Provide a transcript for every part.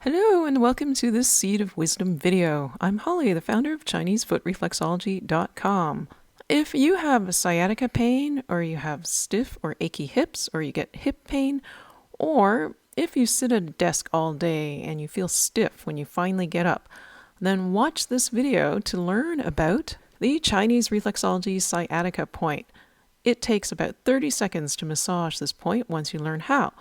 Hello and welcome to this Seed of Wisdom video. I'm Holly, the founder of ChineseReflexology.com. If you have sciatica pain, or you have stiff or achy hips, or you get hip pain, or if you sit at a desk all day and you feel stiff when you finally get up, then watch this video to learn about the Chinese Reflexology Sciatica Point. It takes about 30 seconds to massage this point once you learn how.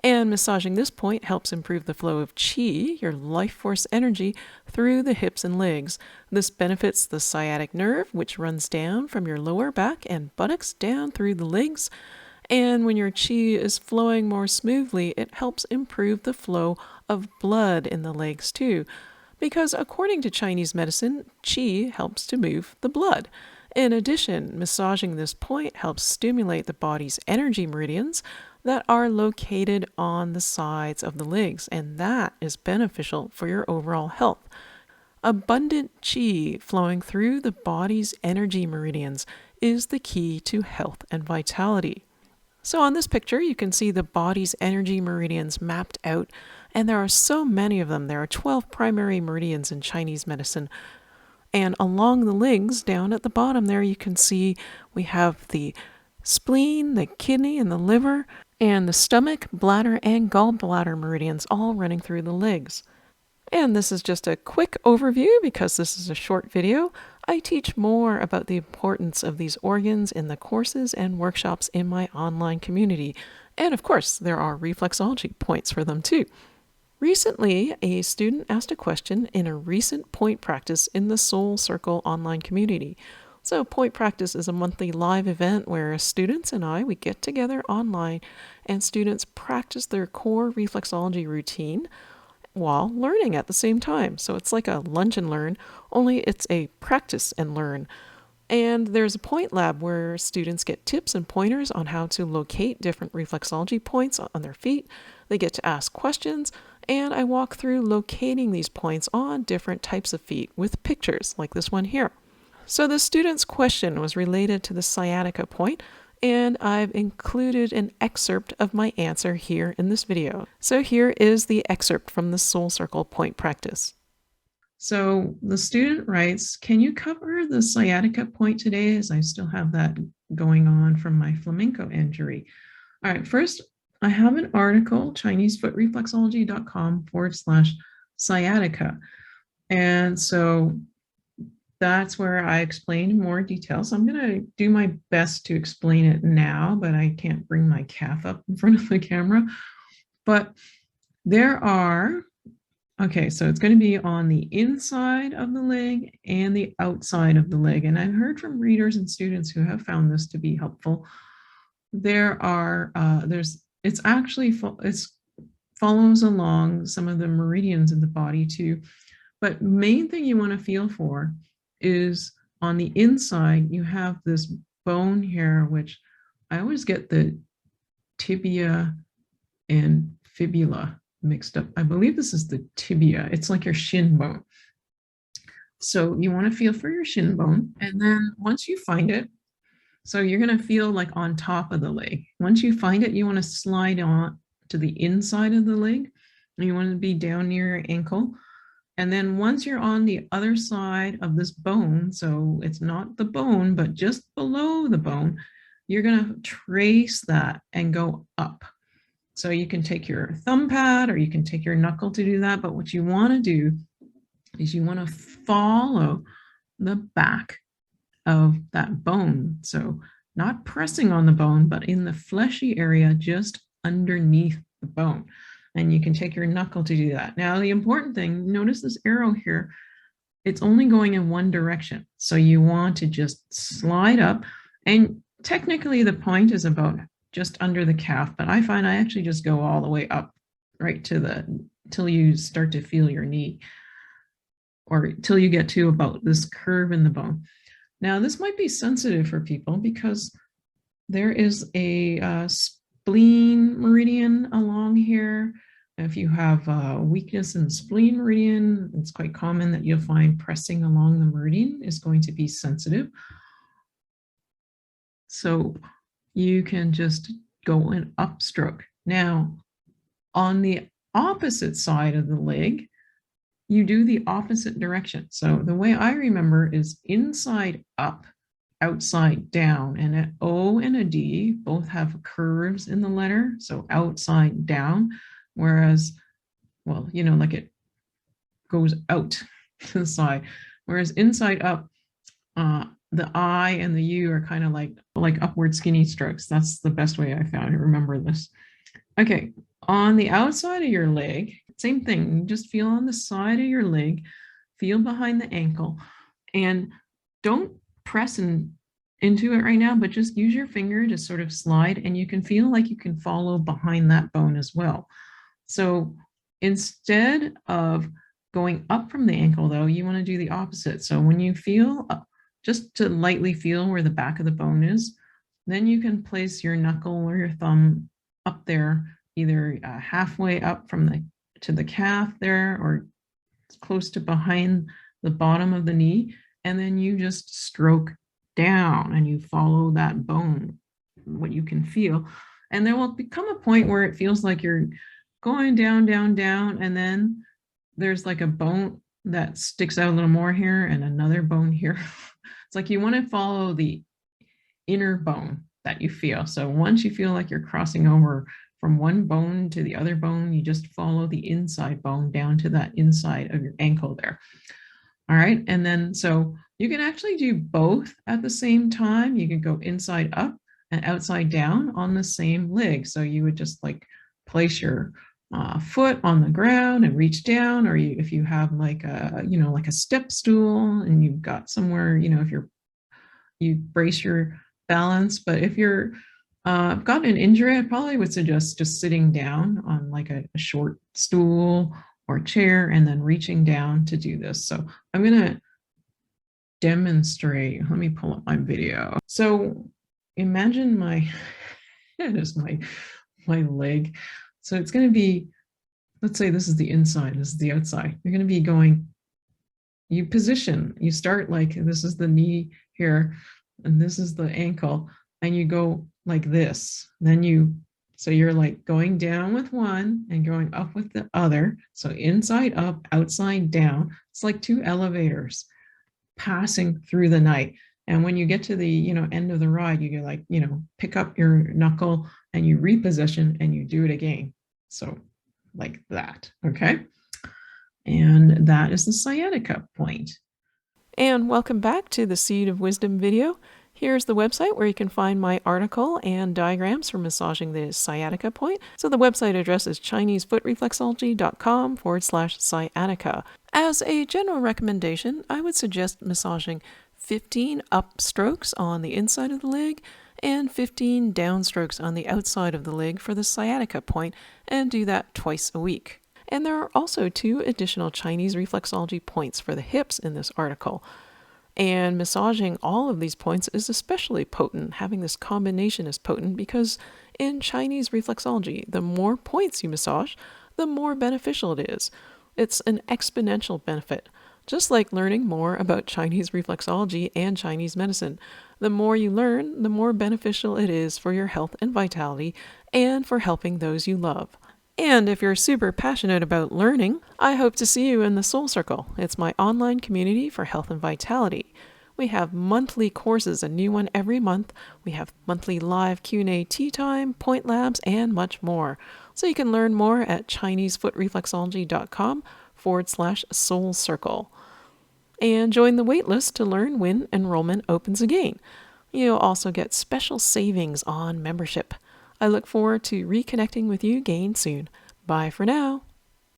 And massaging this point helps improve the flow of qi, your life force energy, through the hips and legs. This benefits the sciatic nerve, which runs down from your lower back and buttocks down through the legs. And when your qi is flowing more smoothly, it helps improve the flow of blood in the legs too. Because according to Chinese medicine, qi helps to move the blood. In addition, massaging this point helps stimulate the body's energy meridians that are located on the sides of the legs, and that is beneficial for your overall health. Abundant qi flowing through the body's energy meridians is the key to health and vitality. So on this picture, you can see the body's energy meridians mapped out, and there are so many of them. There are 12 primary meridians in Chinese medicine. And along the legs, down at the bottom there, you can see we have the spleen, the kidney, and the liver, and the stomach, bladder, and gallbladder meridians all running through the legs. And this is just a quick overview because this is a short video. I teach more about the importance of these organs in the courses and workshops in my online community. And of course, there are reflexology points for them too. Recently, a student asked a question in a recent point practice in the Soul Circle online community. So point practice is a monthly live event where students and we get together online and students practice their core reflexology routine while learning at the same time. So it's like a lunch and learn, only it's a practice and learn. And there's a point lab where students get tips and pointers on how to locate different reflexology points on their feet. They get to ask questions, and I walk through locating these points on different types of feet with pictures like this one here. So the student's question was related to the sciatica point, and I've included an excerpt of my answer here in this video. So here is the excerpt from the Soul Circle point practice. So the student writes, can you cover the sciatica point today, as I still have that going on from my flamenco injury? All right, first, I have an article, ChineseFootReflexology.com/sciatica. And so that's where I explain more details. So I'm going to do my best to explain it now, but I can't bring my calf up in front of the camera. But there are, okay, so it's going to be on the inside of the leg and the outside of the leg. And I've heard from readers and students who have found this to be helpful. There are, it's follows along some of the meridians in the body too. But main thing you want to feel for is on the inside, you have this bone here, which I always get the tibia and fibula mixed up. I believe this is the tibia. It's like your shin bone. So you want to feel for your shin bone. And then once you find it, so you're going to feel like on top of the leg. Once you find it, you want to slide on to the inside of the leg. And you want to be down near your ankle. And then once you're on the other side of this bone, so it's not the bone, but just below the bone, you're going to trace that and go up. So you can take your thumb pad or you can take your knuckle to do that. But what you want to do is you want to follow the back of that bone. So not pressing on the bone, but in the fleshy area just underneath the bone. And you can take your knuckle to do that. Now, the important thing, notice this arrow here, it's only going in one direction. So you want to just slide up. And technically the point is about just under the calf, but I find I actually just go all the way up right to till you start to feel your knee, or till you get to about this curve in the bone. Now, this might be sensitive for people because there is a spleen meridian along here. If you have weakness in the spleen meridian, it's quite common that you'll find pressing along the meridian is going to be sensitive. So you can just go in upstroke. Now, on the opposite side of the leg, you do the opposite direction. So the way I remember is inside up, outside down, and an O and a D both have curves in the letter, so outside down, whereas, well, like it goes out to the side, whereas inside up, the I and the U are kind of like upward skinny strokes. That's the best way I found to remember this. Okay, on the outside of your leg, same thing. You just feel on the side of your leg, feel behind the ankle, and don't press into it right now, but just use your finger to sort of slide, and you can feel like you can follow behind that bone as well. So instead of going up from the ankle, though, you want to do the opposite. So when you feel, just to lightly feel where the back of the bone is, then you can place your knuckle or your thumb up there, either halfway up to the calf there, or close to behind the bottom of the knee, and then you just stroke down and you follow that bone, what you can feel. And there will become a point where it feels like you're going down, down, down, and then there's like a bone that sticks out a little more here and another bone here. It's like you want to follow the inner bone that you feel. So once you feel like you're crossing over from one bone to the other bone, you just follow the inside bone down to that inside of your ankle there. All right, and then so you can actually do both at the same time. You can go inside up and outside down on the same leg. So you would just like place your foot on the ground and reach down, or if you have like a step stool and you've got somewhere, if you brace your balance. But if you're got an injury, I probably would suggest just sitting down on like a short stool or chair and then reaching down to do this. So I'm going to demonstrate. Let me pull up my video. So imagine my head is my leg. So it's going to be, let's say this is the inside, this is the outside. You're going to be going, you position, you start like this is the knee here, and this is the ankle, and you go like this. Then so you're like going down with one and going up with the other. So inside up, outside down. It's like two elevators passing through the night. And when you get to the end of the ride, you get like pick up your knuckle and you reposition and you do it again. So like that, okay? And that is the sciatica point. And welcome back to the Seed of Wisdom video. Here's the website where you can find my article and diagrams for massaging the sciatica point. So the website address is ChineseFootReflexology.com/sciatica. As a general recommendation, I would suggest massaging 15 up strokes on the inside of the leg and 15 down strokes on the outside of the leg for the sciatica point, and do that twice a week. And there are also 2 additional Chinese reflexology points for the hips in this article. And massaging all of these points is especially potent. Having this combination is potent because in Chinese reflexology, the more points you massage, the more beneficial it is. It's an exponential benefit. Just like learning more about Chinese reflexology and Chinese medicine. The more you learn, the more beneficial it is for your health and vitality and for helping those you love. And if you're super passionate about learning, I hope to see you in the Soul Circle. It's my online community for health and vitality. We have monthly courses, a new one every month. We have monthly live Q&A tea time, point labs, and much more. So you can learn more at ChineseFootReflexology.com/Soul Circle. And join the waitlist to learn when enrollment opens again. You'll also get special savings on membership. I look forward to reconnecting with you again soon. Bye for now.